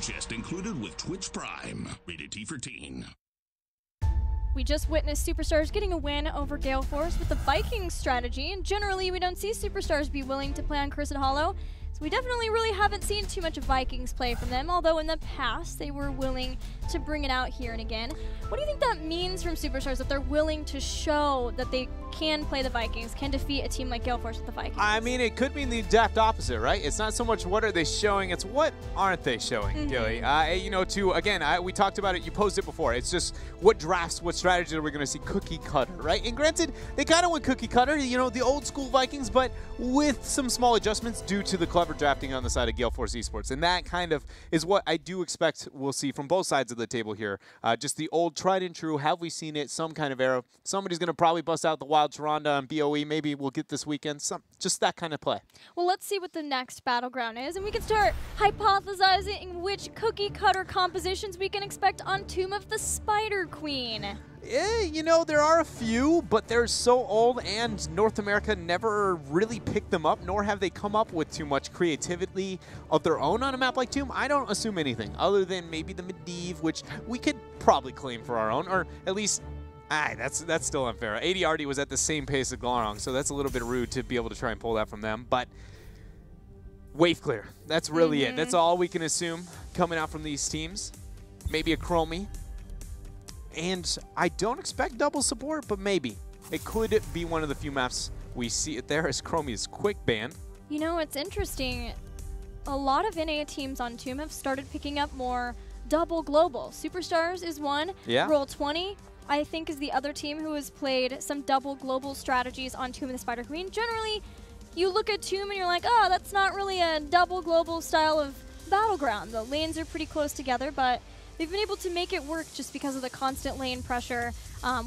Digest included with Twitch Prime. Rated T for teen. We just witnessed Superstars getting a win over Gale Force with the Vikings strategy, and generally we don't see Superstars be willing to play on Cursed Hollow, so we definitely really haven't seen too much of Vikings play from them, although in the past they were willing to bring it out here and again. What do you think that means from Superstars, that they're willing to show that they can play the Vikings, can defeat a team like Gale Force with the Vikings? I mean, it could mean the exact opposite, right? It's not so much what are they showing, it's what aren't they showing, Gilly. You know, we talked about it, you posed it before, it's just what drafts, what strategy are we going to see cookie cutter, right? And granted, they kind of went cookie cutter, you know, the old school Vikings, but with some small adjustments due to the clever drafting on the side of Gale Force eSports. And that kind of is what I do expect we'll see from both sides of the table here. Just the old tried and true, have we seen it, some kind of era. Somebody's going to probably bust out the Wild Charonda on BOE, maybe we'll get this weekend, just that kind of play. Well, let's see what the next battleground is, and we can start hypothesizing which cookie cutter compositions we can expect on Tomb of the Spider Queen. Yeah, you know, there are a few, but they're so old and North America never really picked them up, nor have they come up with too much creativity of their own on a map like Tomb. I don't assume anything other than maybe the Medivh, which we could probably claim for our own, or at least that's still unfair. 80 already was at the same pace as Glarong, so that's a little bit rude to be able to try and pull that from them. But wave clear, that's really it. That's all we can assume coming out from these teams. Maybe a Chromie. And I don't expect double support, but maybe. It could be one of the few maps we see it there as Chromie's quick ban. You know, it's interesting. A lot of NA teams on Tomb have started picking up more double global. Superstars is one. Yeah. Roll20, I think, is the other team who has played some double global strategies on Tomb of the Spider Queen. Generally, you look at Tomb and you're like, oh, that's not really a double global style of battleground. The lanes are pretty close together, but they've been able to make it work just because of the constant lane pressure.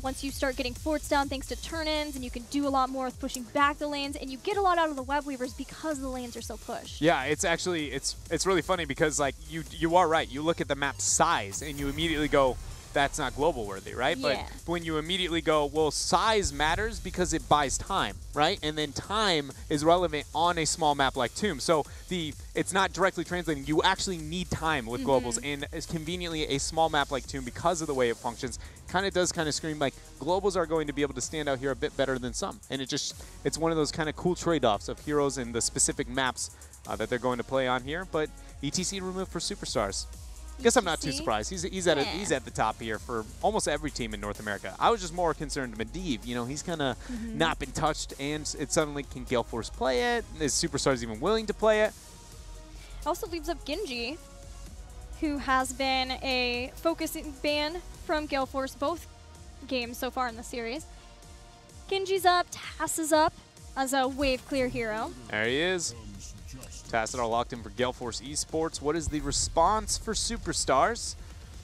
Once you start getting forts down thanks to turn-ins, and you can do a lot more with pushing back the lanes, and you get a lot out of the web weavers because the lanes are so pushed. Yeah, it's actually, it's really funny because like you are right. You look at the map size and you immediately go, that's not global worthy, right? Yeah. But when you immediately go, well, size matters because it buys time, right? And then time is relevant on a small map like Tomb. So it's not directly translating. You actually need time with globals, and as conveniently a small map like Tomb, because of the way it functions, does scream like globals are going to be able to stand out here a bit better than some. And it's one of those kind of cool trade-offs of heroes and the specific maps that they're going to play on here. But ETC removed for Superstars. I guess I'm not too surprised. He's at the top here for almost every team in North America. I was just more concerned Medivh. You know, he's kind of not been touched, and it suddenly can Gale Force play it? Is Superstars even willing to play it? Also leaves up Genji, who has been a focusing ban from Gale Force both games so far in the series. Genji's up, Tass is up as a wave clear hero. There he is. Tassadar locked in for Gale Force eSports. What is the response for Superstars?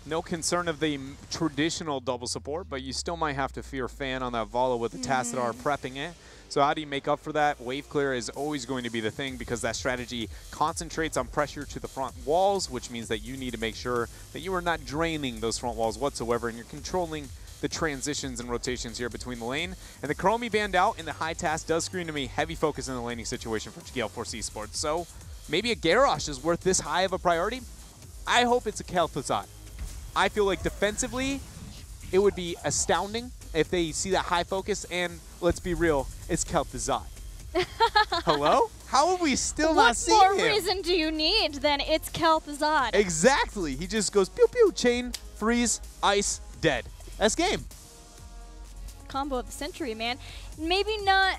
No concern of the traditional double support, but you still might have to fear Fan on that Volo with the Tassadar prepping it. So how do you make up for that? Wave clear is always going to be the thing because that strategy concentrates on pressure to the front walls, which means that you need to make sure that you are not draining those front walls whatsoever, and you're controlling the transitions and rotations here between the lane. And the Chromie banned out, and the high task does scream to me heavy focus in the laning situation for Gale Force eSports. So maybe a Garrosh is worth this high of a priority. I hope it's a Kel'Thuzad. I feel like defensively, it would be astounding if they see that high focus, and let's be real, it's Kel'Thuzad. Hello? How have we still not seen him? What more reason do you need than it's Kel'Thuzad? Exactly. He just goes pew pew, chain, freeze, ice, dead. That's game. Combo of the century, man. Maybe not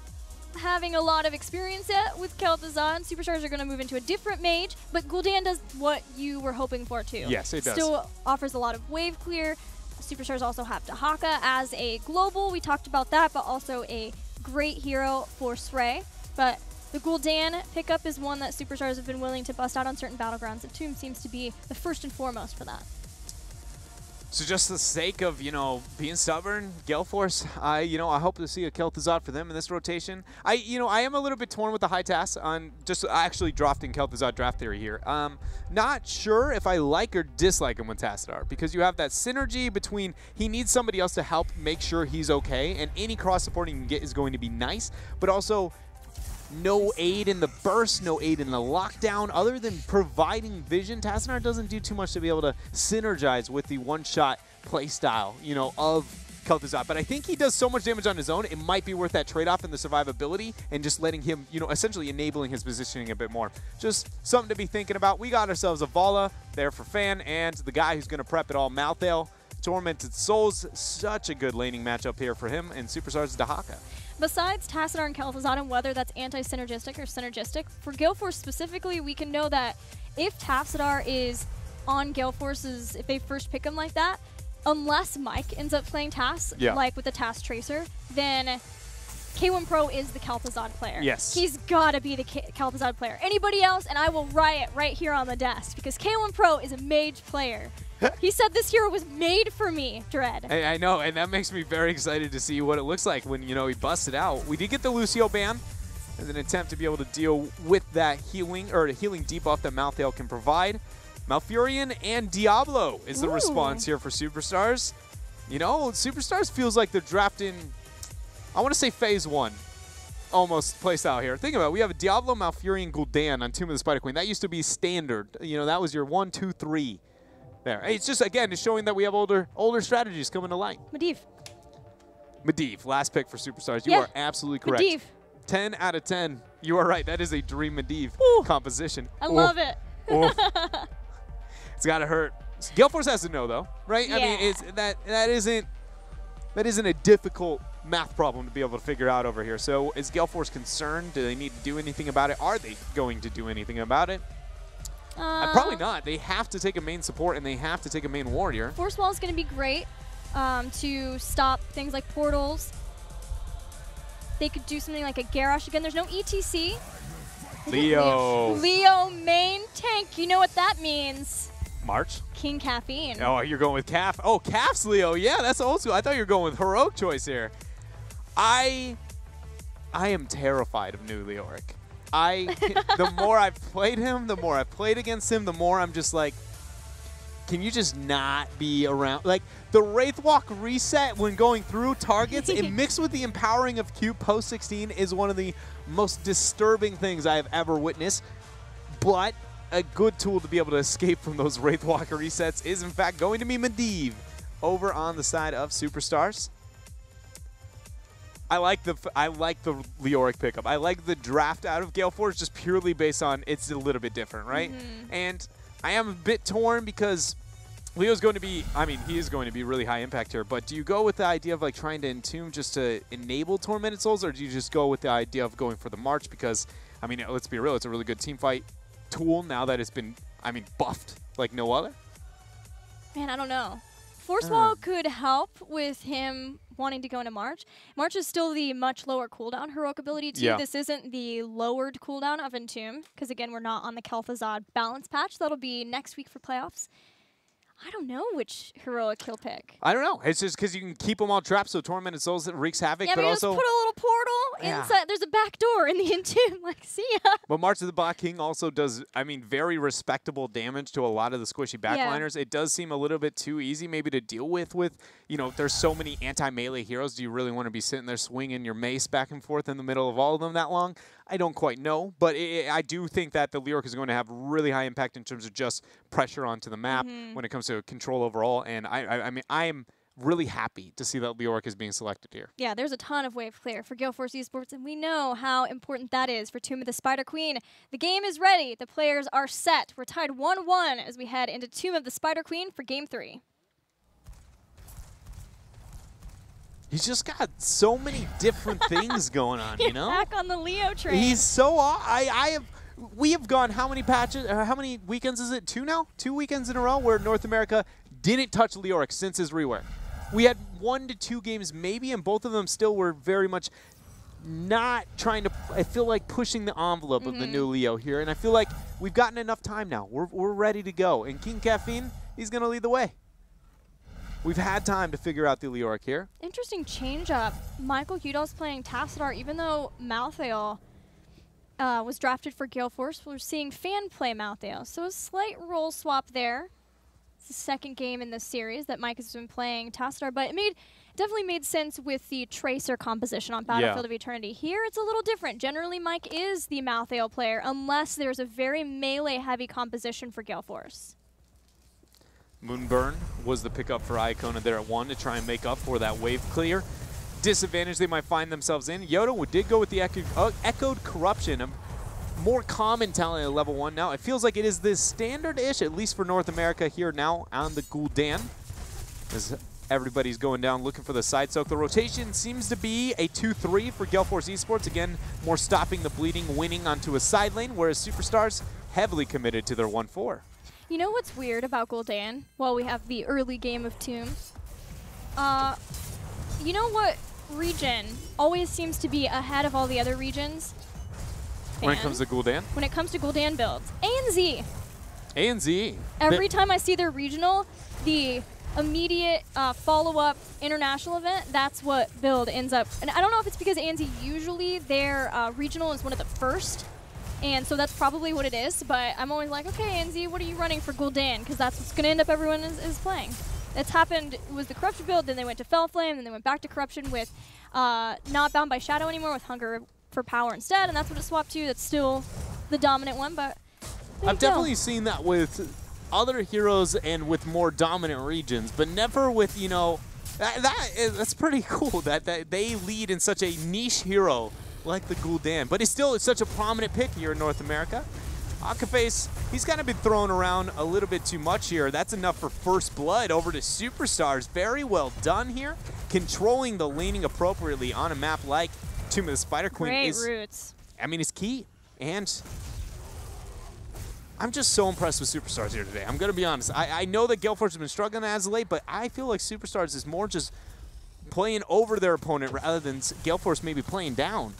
having a lot of experience yet with Kel'Thuzad. Superstars are going to move into a different mage, but Gul'dan does what you were hoping for too. Yes, it does. Still offers a lot of wave clear. Superstars also have Dahaka as a global. We talked about that, but also a great hero for Srey. But the Gul'dan pickup is one that Superstars have been willing to bust out on certain battlegrounds, and Tomb seems to be the first and foremost for that. So just the sake of, being stubborn, Gale Force, I hope to see a Kel'Thuzad for them in this rotation. I am a little bit torn with the high task on just actually drafting Kel'Thuzad draft theory here. Not sure if I like or dislike him with Tassadar, because you have that synergy between he needs somebody else to help make sure he's okay, and any cross support he can get is going to be nice, but also No aid in the burst, no aid in the lockdown. Other than providing vision, Tassadar doesn't do too much to be able to synergize with the one-shot playstyle, you know, of Kel'Thuzad. But I think he does so much damage on his own, it might be worth that trade-off in the survivability and just letting him, you know, essentially enabling his positioning a bit more. Just something to be thinking about. We got ourselves a Vala there for Fan and the guy who's going to prep it all, Malthael. Tormented Souls, such a good laning matchup here for him, and Superstars Dahaka. Besides Tassadar and Kel'Thuzad, and whether that's anti-synergistic or synergistic, for Gale Force specifically, we can know that if Tassadar is on Gale Force's, if they first pick him like that, unless Mike ends up playing Tass, like with the Tass Tracer, then K1 Pro is the Kel'Thuzad player. Yes. He's got to be the Kel'Thuzad player. Anybody else, and I will riot right here on the desk, because K1 Pro is a mage player. He said this hero was made for me, Dread. I know, and that makes me very excited to see what it looks like when, you know, he busts it out. We did get the Lucio ban as an attempt to be able to deal with that healing, or the healing debuff that Malthael can provide. Malfurion and Diablo is the response here for Superstars. You know, Superstars feels like they're drafting, I want to say phase 1. Almost playstyle here. Think about it. We have a Diablo, Malfurion, Gul'dan on Tomb of the Spider Queen. That used to be standard. You know, that was your 1, 2, 3. There. It's just, again, it's showing that we have older strategies coming to light. Medivh, last pick for Superstars. You are absolutely correct. Medivh. 10 out of 10. You are right. That is a dream Medivh composition. I love it. It's got to hurt. Gale Force has to know, though, right? Yeah. I mean, it's, that isn't a difficult math problem to be able to figure out over here. So is Gale Force concerned? Do they need to do anything about it? Are they going to do anything about it? Probably not. They have to take a main support, and they have to take a main warrior. Force Wall is going to be great to stop things like portals. They could do something like a Garrosh. Again, there's no ETC. Leo main tank. You know what that means. March? King Caffeine. Oh, you're going with Calf. Oh, Calf's Leo. Yeah, that's old school. I thought you were going with heroic choice here. I am terrified of new Leoric. The more I've played him, the more I've played against him, the more I'm just like, can you just not be around? Like, the Wraithwalk reset when going through targets, it mixed with the empowering of Q post 16 is one of the most disturbing things I have ever witnessed. But a good tool to be able to escape from those Wraithwalk resets is, in fact, going to be Medivh over on the side of Superstars. I like the Leoric pickup. I like the draft out of Gale Force just purely based on it's a little bit different, right? And I am a bit torn because Leo's going to be, I mean, he is going to be really high impact here, but do you go with the idea of like trying to entomb just to enable Tormented Souls, or do you just go with the idea of going for the March? Because, I mean, let's be real, it's a really good team fight tool now that it's been, I mean, buffed like no other. Man, I don't know. Force Wall could help with him wanting to go into March. March is still the much lower cooldown heroic ability too. Yeah. This isn't the lowered cooldown of Entomb, because again, we're not on the Kel'Thuzad balance patch. That'll be next week for playoffs. I don't know which heroic he'll pick. I don't know. It's just because you can keep them all trapped, so Tormented Souls that wreaks havoc. Yeah, but also just put a little portal inside. There's a back door in the Entomb. Like, see ya. But March of the Black King also does, I mean, very respectable damage to a lot of the squishy backliners. It does seem a little bit too easy maybe to deal with, you know, there's so many anti-melee heroes. Do you really want to be sitting there swinging your mace back and forth in the middle of all of them that long? I don't quite know, but I do think that the Leoric is going to have really high impact in terms of just pressure onto the map when it comes to control overall. And I mean, I am really happy to see that Leoric is being selected here. Yeah, there's a ton of wave clear for Gale Force eSports, and we know how important that is for Tomb of the Spider Queen. The game is ready. The players are set. We're tied 1-1 as we head into Tomb of the Spider Queen for Game 3. He's just got so many different things going on, you know? Back on the Leo train. He's so we have gone how many patches, how many weekends is it? 2 now? 2 weekends in a row where North America didn't touch Leoric since his rework. We had 1 to 2 games maybe, and both of them still were very much not trying to, I feel like, pushing the envelope of the new Leo here, and I feel like we've gotten enough time now. We're ready to go, and King Caffeine, he's going to lead the way. We've had time to figure out the Leoric here. Interesting change-up. Michael Udall's playing Tassadar, even though Malthael was drafted for Gale Force. We're seeing Fan play Malthael, so a slight role swap there. It's the second game in this series that Mike has been playing Tassadar, but it definitely made sense with the Tracer composition on Battlefield of Eternity. Here, it's a little different. Generally, Mike is the Malthael player, unless there's a very melee-heavy composition for Gale Force. Moonburn was the pickup for Iacona there at 1 to try and make up for that wave clear disadvantage they might find themselves in. Yoda did go with the Echoed Corruption, a more common talent at level 1 now. It feels like it is this standard-ish, at least for North America here now on the Gul'dan, as everybody's going down looking for the side soak. The rotation seems to be a 2-3 for Gale Force eSports. Again, more stopping the bleeding, winning onto a side lane, whereas Superstars heavily committed to their 1-4. You know what's weird about Gul'dan? Well, we have the early game of Tomb. You know what region always seems to be ahead of all the other regions? When it comes to Gul'dan? When it comes to Gul'dan builds. ANZ. ANZ. Every time I see their regional, the immediate follow-up international event, that's what build ends up. And I don't know if it's because ANZ usually their regional is one of the first, and so that's probably what it is, but I'm always like, okay, ANZ, what are you running for Gul'dan? Because that's what's going to end up everyone is playing. It's happened, it was the Corruption build, then they went to Fellflame, then they went back to Corruption with not Bound by Shadow anymore, with Hunger for Power instead, and that's what it swapped to. That's still the dominant one, but I've definitely seen that with other heroes and with more dominant regions, but never with, you know, that's pretty cool that they lead in such a niche hero like the Gul'dan, but it's such a prominent pick here in North America. Akaface, he's kind of been thrown around a little bit too much here. That's enough for first blood over to Superstars. Very well done here. Controlling the laning appropriately on a map like Tomb of the Spider Queen roots. I mean, it's key. And I'm just so impressed with Superstars here today. I'm going to be honest. I know that Gale Force has been struggling as of late, but I feel like Superstars is more just playing over their opponent rather than Gale Force maybe playing down.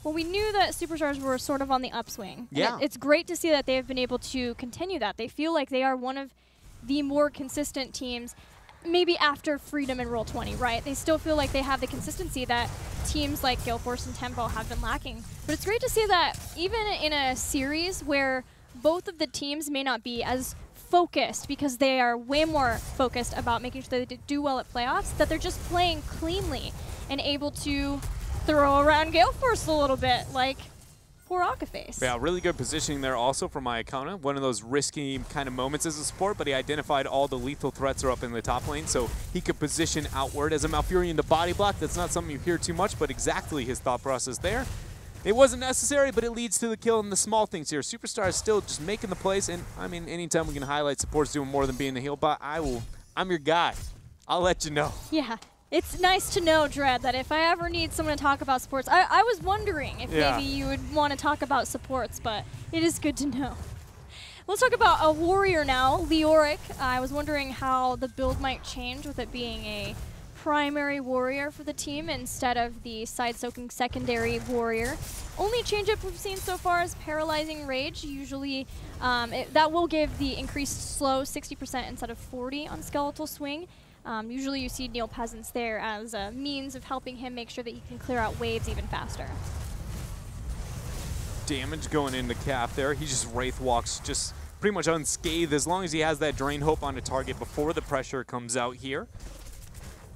Well, we knew that Superstars were sort of on the upswing. Yeah. And it's great to see that they have been able to continue that. They feel like they are one of the more consistent teams, maybe after Freedom and Roll20, right? They still feel like they have the consistency that teams like Gale Force and Tempo have been lacking. But it's great to see that even in a series where both of the teams may not be as focused, because they are way more focused about making sure that they do well at playoffs, that they're just playing cleanly and able to throw around Gale Force a little bit, like poor Akaface. Yeah, really good positioning there also from Iacona. One of those risky kind of moments as a support, but he identified all the lethal threats are up in the top lane, so he could position outward as a Malfurion to body block. That's not something you hear too much, but exactly his thought process there. It wasn't necessary, but it leads to the kill and the small things here. Superstar is still just making the plays, and I mean, anytime we can highlight support's doing more than being the heal bot, I'm your guy. I'll let you know. Yeah. It's nice to know, Dread, that if I ever need someone to talk about supports, I was wondering if maybe you would want to talk about supports, but it is good to know. Let's talk about a warrior now, Leoric. I was wondering how the build might change with it being a primary warrior for the team instead of the side-soaking secondary warrior. Only change-up we've seen so far is Paralyzing Rage. Usually that will give the increased slow 60% instead of 40 on Skeletal Swing. Usually you see Neil Peasants there as a means of helping him make sure that he can clear out waves even faster. Damage going into Cap there. He just Wraith walks just pretty much unscathed as long as he has that Drain Hope on the target before the pressure comes out here.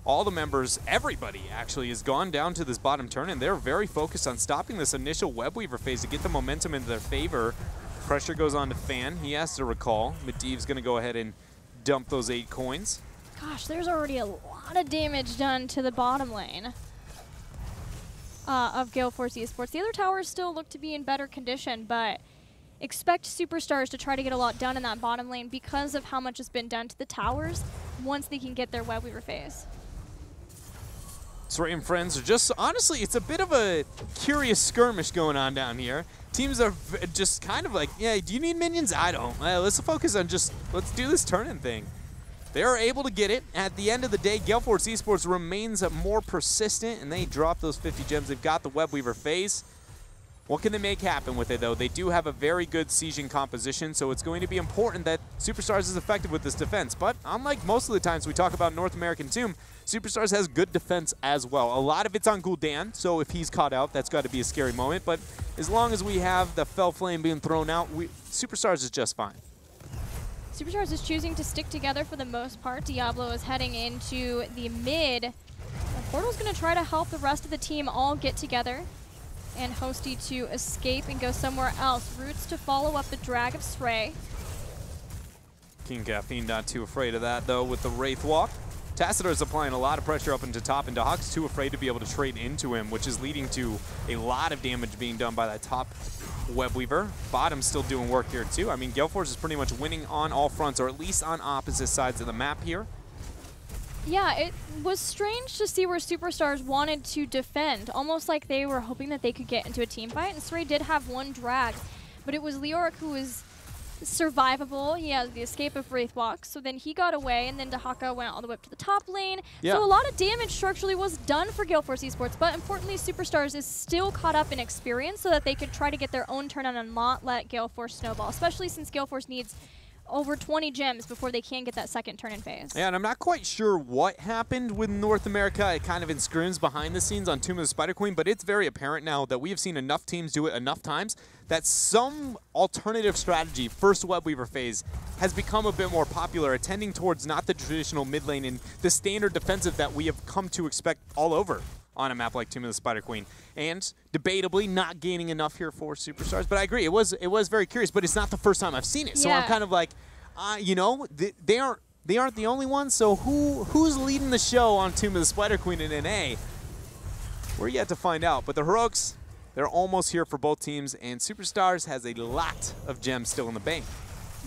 All the members, everybody actually, has gone down to this bottom turn, and they're very focused on stopping this initial Webweaver phase to get the momentum into their favor. Pressure goes on to Fan. He has to recall. Medivh's going to go ahead and dump those 8 coins. Gosh, there's already a lot of damage done to the bottom lane of Gale Force eSports. The other towers still look to be in better condition, but expect Superstars to try to get a lot done in that bottom lane because of how much has been done to the towers once they can get their Webweaver phase. Sray and friends are just, honestly, it's a bit of a curious skirmish going on down here. Teams are just kind of like, yeah, do you need minions? I don't. Let's focus on just, let's do this turn-in thing. They are able to get it. At the end of the day, Gale Force eSports remains more persistent, and they drop those 50 gems. They've got the Webweaver phase. What can they make happen with it, though? They do have a very good sieging composition, so it's going to be important that Superstars is effective with this defense. But unlike most of the times we talk about North American Tomb, Superstars has good defense as well. A lot of it's on Gul'dan, so if he's caught out, that's got to be a scary moment. But as long as we have the Fell Flame being thrown out, Superstars is just fine. Superstars is choosing to stick together for the most part. Diablo is heading into the mid. The Portal's going to try to help the rest of the team all get together. And Hosty to escape and go somewhere else. Roots to follow up the drag of Sray. King Caffeine not too afraid of that, though, with the Wraith Walk. Tacitor is applying a lot of pressure up into top, and Dahak's too afraid to be able to trade into him, which is leading to a lot of damage being done by that top Webweaver. Bottom's still doing work here, too. I mean, Gale Force is pretty much winning on all fronts, or at least on opposite sides of the map here. Yeah, it was strange to see where Superstars wanted to defend, almost like they were hoping that they could get into a team fight, and Sray did have one drag, but it was Leoric who was survivable. He has the escape of Wraithwalk, so then he got away, and then Dahaka went all the way up to the top lane. Yeah. So a lot of damage structurally was done for Gale Force Esports, but importantly, Superstars is still caught up in experience so that they could try to get their own turn on and not let Gale Force snowball, especially since Gale Force needs over 20 gems before they can get that second turn-in phase. Yeah, and I'm not quite sure what happened with North America. It kind of in scrims behind the scenes on Tomb of the Spider Queen, but it's very apparent now that we have seen enough teams do it enough times that some alternative strategy, first Webweaver phase, has become a bit more popular, tending towards not the traditional mid lane and the standard defensive that we have come to expect all over on a map like Tomb of the Spider Queen. And debatably not gaining enough here for Superstars, but I agree, it was very curious, but it's not the first time I've seen it. So I'm kind of like, you know, they aren't the only ones, so who's leading the show on Tomb of the Spider Queen in NA? We're yet to find out, but the Heroics, they're almost here for both teams, and Superstars has a lot of gems still in the bank.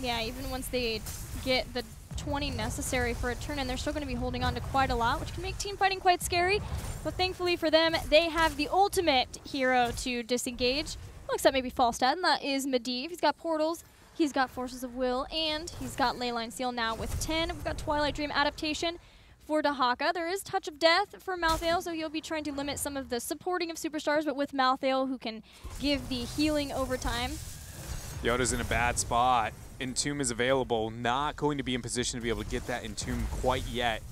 Yeah, even once they get the 20 necessary for a turn, and they're still going to be holding on to quite a lot, which can make team fighting quite scary. But thankfully for them, they have the ultimate hero to disengage, well, except maybe Falstad, and that is Medivh. He's got portals, he's got Forces of Will, and he's got Leyline Seal now with 10. We've got Twilight Dream adaptation for Dahaka. There is Touch of Death for Malthael, so he'll be trying to limit some of the supporting of Superstars, but with Malthael, who can give the healing over time. Yoda's in a bad spot. Entomb is available, not going to be in position to be able to get that Entomb quite yet.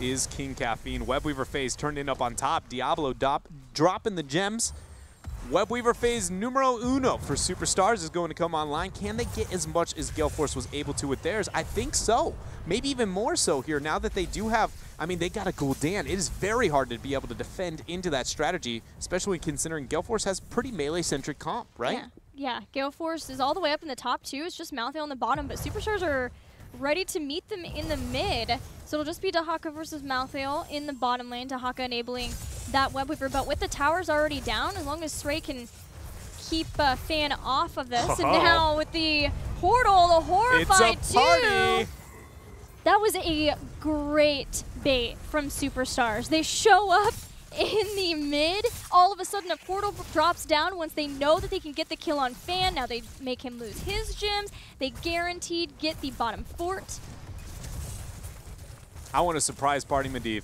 Is King Caffeine. Webweaver phase turned in up on top. Diablo dropping the gems. Webweaver phase numero uno for Superstars is going to come online. Can they get as much as Gale Force was able to with theirs? I think so. Maybe even more so here now that they do have, I mean, they got a Gul'dan. It is very hard to be able to defend into that strategy, especially considering Gale Force has pretty melee-centric comp, right? Yeah, Gale Force is all the way up in the top two. It's just Malthael on the bottom, but Superstars are ready to meet them in the mid. So it'll just be Dahaka versus Malthael in the bottom lane. Dahaka enabling that Webweaver, but with the towers already down, as long as Sray can keep Fan off of this. And now with the portal, the Horrified it's a party. That was a great bait from Superstars. They show up in the mid, all of a sudden a portal drops down once they know that they can get the kill on Fan. Now they make him lose his gems. They guaranteed get the bottom fort. I want a surprise party Medivh.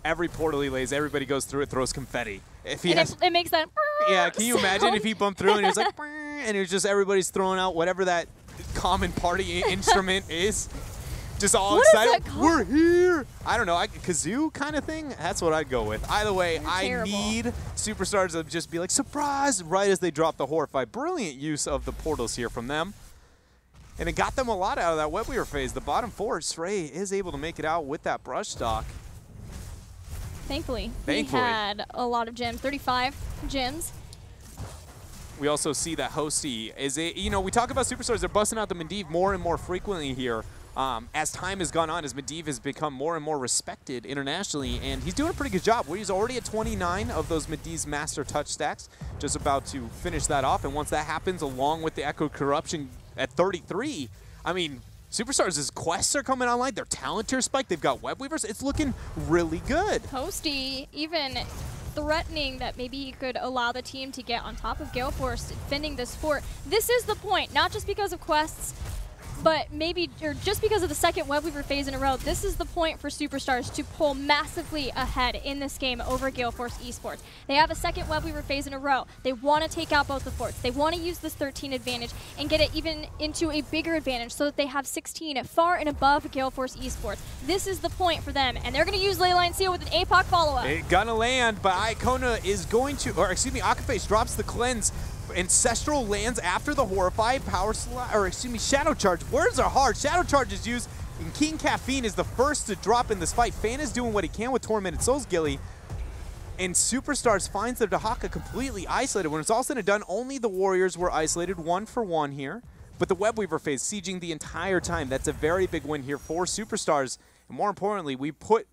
Every portal he lays, everybody goes through it, throws confetti. If he has, it makes that yeah, can you sound. imagine if he bumped through and he was like, and it was just everybody's throwing out whatever that common party instrument is. Just all what excited. We're here. I don't know, kazoo kind of thing. That's what I'd go with. Either way, I need Superstars to just be like surprise right as they drop the Horrified. Brilliant use of the portals here from them, and it got them a lot out of that Webweaver phase. The bottom four, Sray is able to make it out with that brush stock. Thankfully, he had a lot of gems, 35 gems. We also see that Hosty is we talk about Superstars. They're busting out the Medivh more and more frequently here. As time has gone on, as Medivh has become more and more respected internationally, and he's doing a pretty good job. He's already at 29 of those Medivh's master touch stacks, just about to finish that off. And once that happens, along with the Echo Corruption at 33, I mean, Superstars' quests are coming online. Their talent tier spike. They've got Webweavers. It's looking really good. Hosty even threatening that maybe he could allow the team to get on top of Gale Force, defending this fort. This is the point, not just because of quests, but maybe, or just because of the second Webweaver phase in a row, this is the point for Superstars to pull massively ahead in this game over Gale Force Esports. They have a second Webweaver phase in a row. They want to take out both the forts. They want to use this 13 advantage and get it even into a bigger advantage so that they have 16 far and above Gale Force Esports. This is the point for them, and they're going to use Leyline Seal with an APOC follow-up. It's gonna land, but Icona is going to, or excuse me, Akaface drops the cleanse. Ancestral lands after the Horrify, Shadow Charge. Words are hard. Shadow Charge is used, and King Caffeine is the first to drop in this fight. Fan is doing what he can with Tormented Souls, Gilly. And Superstars finds their Dahaka completely isolated. When it's all said and done, only the Warriors were isolated 1-for-1 here. But the Webweaver phase sieging the entire time. That's a very big win here for Superstars. And more importantly, we put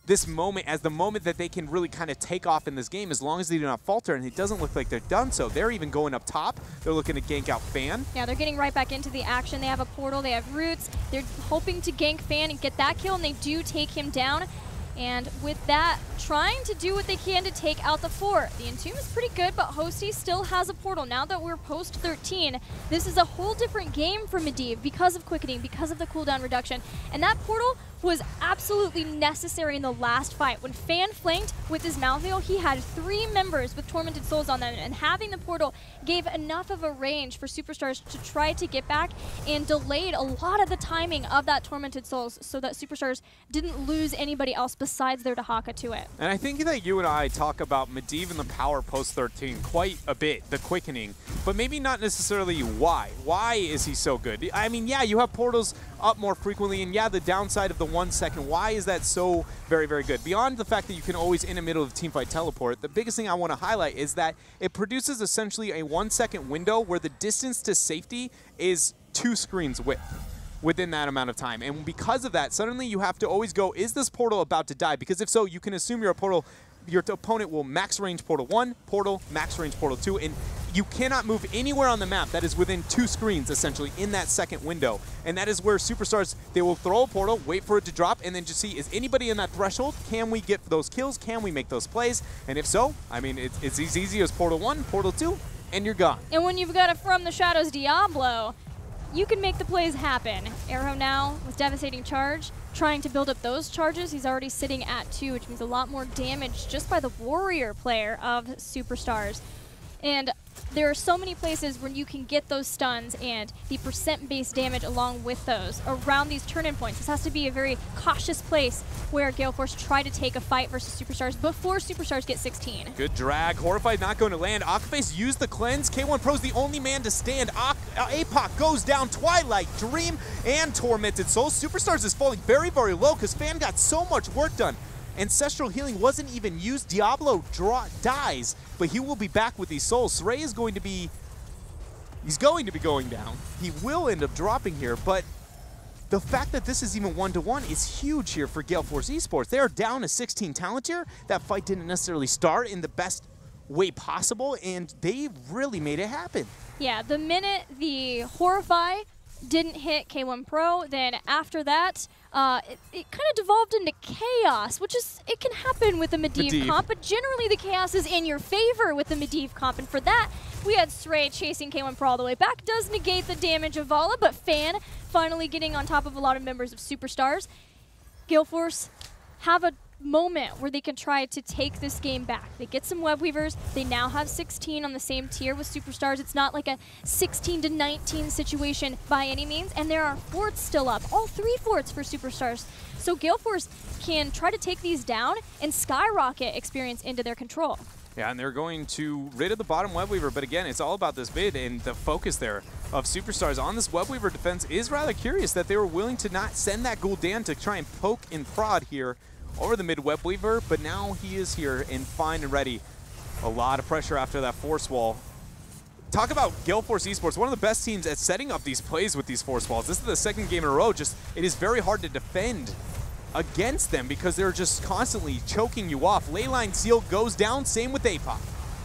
this moment as the moment that they can really kind of take off in this game as long as they do not falter, and it doesn't look like they're done so. They're even going up top. They're looking to gank out Fan. Yeah, they're getting right back into the action. They have a portal, they have roots. They're hoping to gank Fan and get that kill, and they do take him down. And with that, trying to do what they can to take out the fort. The Entomb is pretty good, but Hosty still has a portal. Now that we're post 13, this is a whole different game for Medivh because of quickening, because of the cooldown reduction. And that portal was absolutely necessary in the last fight. When Fan flanked with his Malthael, he had 3 members with Tormented Souls on them, and having the portal gave enough of a range for Superstars to try to get back and delayed a lot of the timing of that Tormented Souls so that Superstars didn't lose anybody else besides their Dahaka to it. And I think that you and I talk about Medivh and the power post 13 quite a bit, the quickening, but maybe not necessarily why. Why is he so good? I mean, yeah, you have portals up more frequently, and yeah, the downside of the 1 second. Why is that so very, very good? Beyond the fact that you can always, in the middle of the teamfight, teleport, the biggest thing I want to highlight is that it produces essentially a 1 second window where the distance to safety is 2 screens width within that amount of time. And because of that, suddenly you have to always go, is this portal about to die? Because if so, you can assume your opponent will max range portal 1, portal, max range portal 2, and you cannot move anywhere on the map that is within 2 screens, essentially, in that second window. And that is where Superstars, they will throw a portal, wait for it to drop, and then just see, is anybody in that threshold? Can we get those kills? Can we make those plays? And if so, I mean, it's as easy as portal 1, portal 2, and you're gone. And when you've got a From the Shadows Diablo, you can make the plays happen. Arrow now with Devastating Charge, trying to build up those charges. He's already sitting at 2, which means a lot more damage just by the Warrior player of Superstars. And there are so many places where you can get those stuns and the percent-based damage along with those around these turn-in points. This has to be a very cautious place where Gale Force try to take a fight versus Superstars before Superstars get 16. Good drag. Horrified not going to land. Akaface used the cleanse. K1 Pro's the only man to stand. APOC goes down. Twilight, Dream, and Tormented Souls. Superstars is falling very, very low because Fan got so much work done. Ancestral Healing wasn't even used. Diablo dies, but he will be back with these souls. Saray is going to be, he's going to be going down. He will end up dropping here, but the fact that this is even 1-to-1 is huge here for Gale Force eSports. They are down a 16 talent here. That fight didn't necessarily start in the best way possible, and they really made it happen. Yeah, the minute the Horrify didn't hit K1 Pro, then after that, it kind of devolved into chaos, which is, it can happen with the Medivh comp, but generally the chaos is in your favor with the Medivh comp, and for that, we had Saray chasing K1 Pro all the way back. Does negate the damage of Vala, but Fan finally getting on top of a lot of members of Superstars. Gale Force have a moment where they can try to take this game back. They get some web weavers. They now have 16 on the same tier with Superstars. It's not like a 16-19 situation by any means, and there are forts still up. All 3 forts for Superstars. So Gale Force can try to take these down and skyrocket experience into their control. Yeah, and they're going to rid of the bottom web weaver, but again, it's all about this bid, and the focus there of Superstars on this web weaver defense is rather curious that they were willing to not send that Gul'dan to try and poke and prod here over the mid web weaver, but now he is here and fine and ready. A lot of pressure after that force wall. Talk about Gale Force eSports, one of the best teams at setting up these plays with these force walls. This is the 2nd game in a row. Just, it is very hard to defend against them because they're just constantly choking you off. Leyline Seal goes down, same with APOC.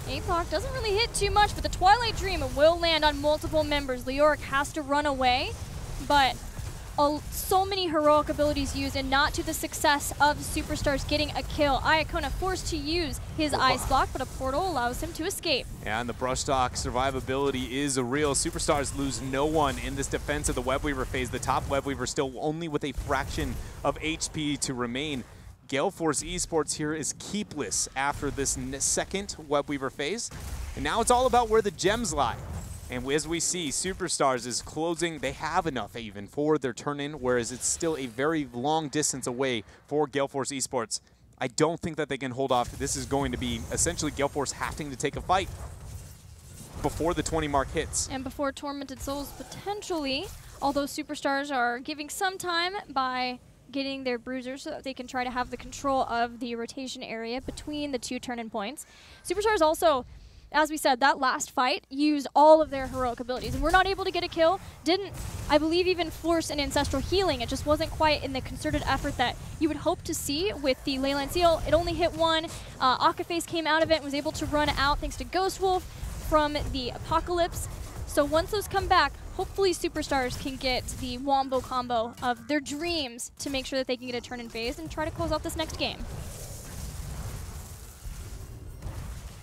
APOC doesn't really hit too much, but the Twilight Dream will land on multiple members. Leoric has to run away, but so many heroic abilities used and not to the success of Superstars getting a kill. Iacona forced to use his ice block, but a portal allows him to escape. Yeah, and the brushstock survivability is real. Superstars lose no one in this defense of the Webweaver phase. The top Webweaver still only with a fraction of HP to remain. Gale Force eSports here is keepless after this 2nd Webweaver phase. And now it's all about where the gems lie. And as we see, Superstars is closing. They have enough even for their turn-in, whereas it's still a very long distance away for Gale Force eSports. I don't think that they can hold off. This is going to be essentially Gale Force having to take a fight. before the 20 mark hits. And before Tormented Souls potentially, although Superstars are giving some time by getting their bruisers so that they can try to have the control of the rotation area between the two turn-in points. Superstars also, as we said, that last fight used all of their heroic abilities and were not able to get a kill. Didn't, I believe, even force an Ancestral Healing. It just wasn't quite in the concerted effort that you would hope to see with the Leyline Seal. It only hit one. Akaface came out of it and was able to run out thanks to Ghost Wolf from the Apocalypse. So once those come back, hopefully Superstars can get the Wombo combo of their dreams to make sure that they can get a turn in phase and try to close out this next game.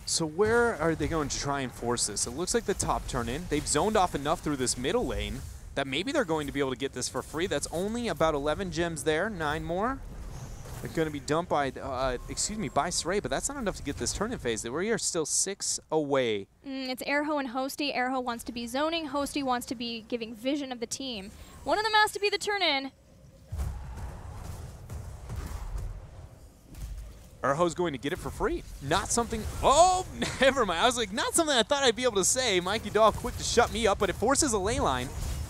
So where are they going to try and force this? It looks like the top turn in. They've zoned off enough through this middle lane that maybe they're going to be able to get this for free. That's only about 11 gems there, 9 more. They're going to be dumped by, by Sray, but that's not enough to get this turn in phase. We are still 6 away. It's Airho and Hosty. Airho wants to be zoning. Hosty wants to be giving vision of the team. One of them has to be the turn in. Airho's going to get it for free. Not something, oh, never mind. I was like, not something I thought I'd be able to say. Mikey Dog quick to shut me up, but it forces a ley line.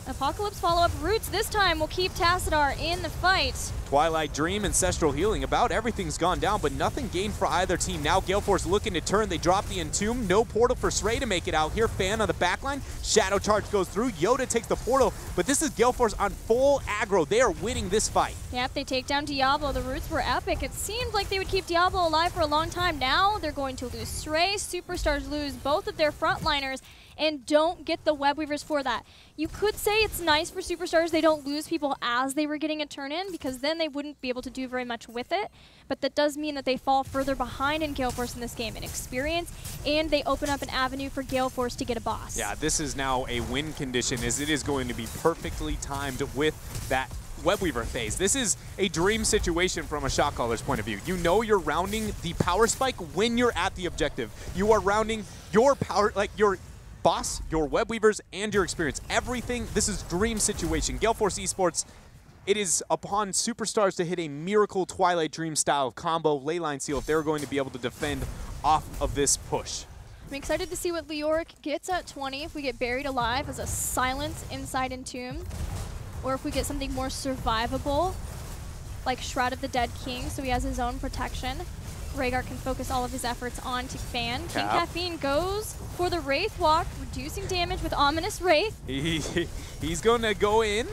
Apocalypse follow-up. Roots this time will keep Tassadar in the fight. Twilight Dream, Ancestral Healing. About everything's gone down, but nothing gained for either team. Now Gale Force looking to turn. They drop the Entomb. No portal for Sray to make it out here. Fan on the backline. Shadow Charge goes through. Yoda takes the portal, but this is Gale Force on full aggro. They are winning this fight. Yep, they take down Diablo. The Roots were epic. It seemed like they would keep Diablo alive for a long time. Now they're going to lose Sray. Superstars lose both of their frontliners and don't get the Web Weavers for that. You could say it's nice for Superstars they don't lose people as they were getting a turn in, because then they wouldn't be able to do very much with it. But that does mean that they fall further behind in Gale Force in this game in experience, and they open up an avenue for Gale Force to get a boss. Yeah, this is now a win condition, as it is going to be perfectly timed with that Web Weaver phase. This is a dream situation from a shot caller's point of view. You know you're rounding the power spike when you're at the objective. You are rounding your power, like your boss, your Web Weavers, and your experience. Everything, this is dream situation. Gale Force eSports, it is upon Superstars to hit a miracle Twilight Dream style of combo Leyline Seal if they're going to be able to defend off of this push. I'm excited to see what Leoric gets at 20 if we get Buried Alive as a silence inside Entomb, or if we get something more survivable like Shroud of the Dead King, so he has his own protection. Rhaegar can focus all of his efforts on to Fan. King Caffeine goes for the Wraith Walk, reducing damage with Ominous Wraith. He's going to go in,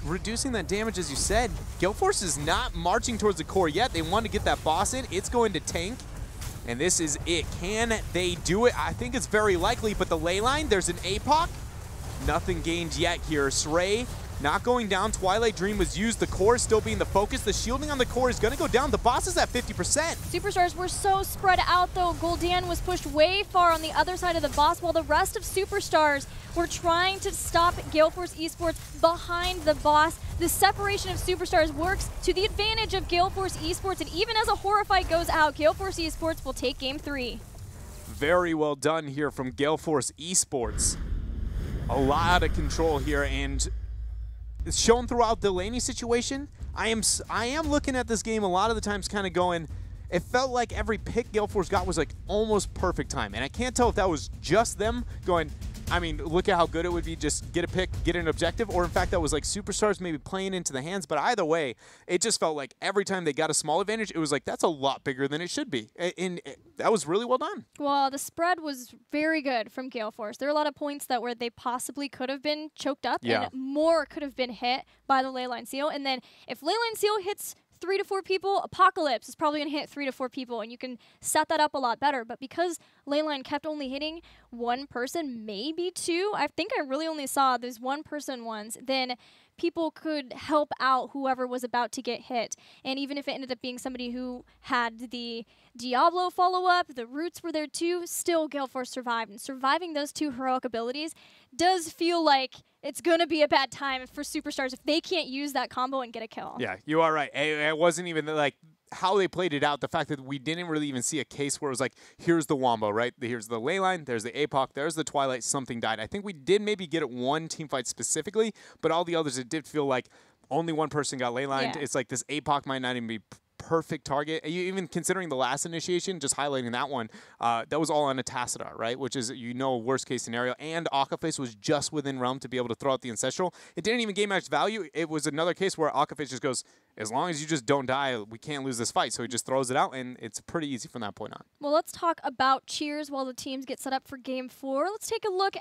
reducing that damage, as you said. Gale Force is not marching towards the core yet. They want to get that boss in. It's going to tank, and this is it. Can they do it? I think it's very likely, but the ley line, there's an APOC. Nothing gained yet here. Sray not going down. Twilight Dream was used. The core is still being the focus. The shielding on the core is going to go down. The boss is at 50%. Superstars were so spread out, though. Gul'dan was pushed way far on the other side of the boss, while the rest of Superstars were trying to stop Gale Force eSports behind the boss. The separation of Superstars works to the advantage of Gale Force eSports, and even as a horror fight goes out, Gale Force eSports will take Game 3. Very well done here from Gale Force eSports. A lot of control here, and it's shown throughout the laning situation. I am looking at this game a lot of the times kind of going, it felt like every pick Gale Force got was like almost perfect time. And I can't tell if that was just them going, I mean, look at how good it would be, just get a pick, get an objective, or in fact that was like Superstars maybe playing into the hands. But either way, it just felt like every time they got a small advantage, it was like, that's a lot bigger than it should be. And that was really well done. Well, the spread was very good from Gale Force. There were a lot of points that where they possibly could have been choked up, and more could have been hit by the Leyline Seal. And then if Leyline Seal hits 3 to 4 people, Apocalypse is probably going to hit 3 to 4 people, and you can set that up a lot better. But because Leyline kept only hitting one person, maybe two, I think I really only saw those one-person ones, then people could help out whoever was about to get hit. And even if it ended up being somebody who had the Diablo follow-up, the Roots were there too, still Gale Force survived. And surviving those two heroic abilities does feel like it's going to be a bad time for Superstars if they can't use that combo and get a kill. Yeah, you are right. It wasn't even like how they played it out, the fact that we didn't really even see a case where it was like, here's the Wombo, right? Here's the ley line, there's the APOC, there's the Twilight, something died. I think we did maybe get it one team fight specifically, but all the others, it did feel like only one person got ley lined. Yeah. It's like this APOC might not even be perfect target. Even considering the last initiation, just highlighting that one, that was all on a Tassadar, right? Which is, worst case scenario. And Akaface was just within realm to be able to throw out the Ancestral. It didn't even game match value. It was another case where Akaface just goes, as long as you just don't die, we can't lose this fight. So he just throws it out, and it's pretty easy from that point on. Well, let's talk about cheers while the teams get set up for Game 4. Let's take a look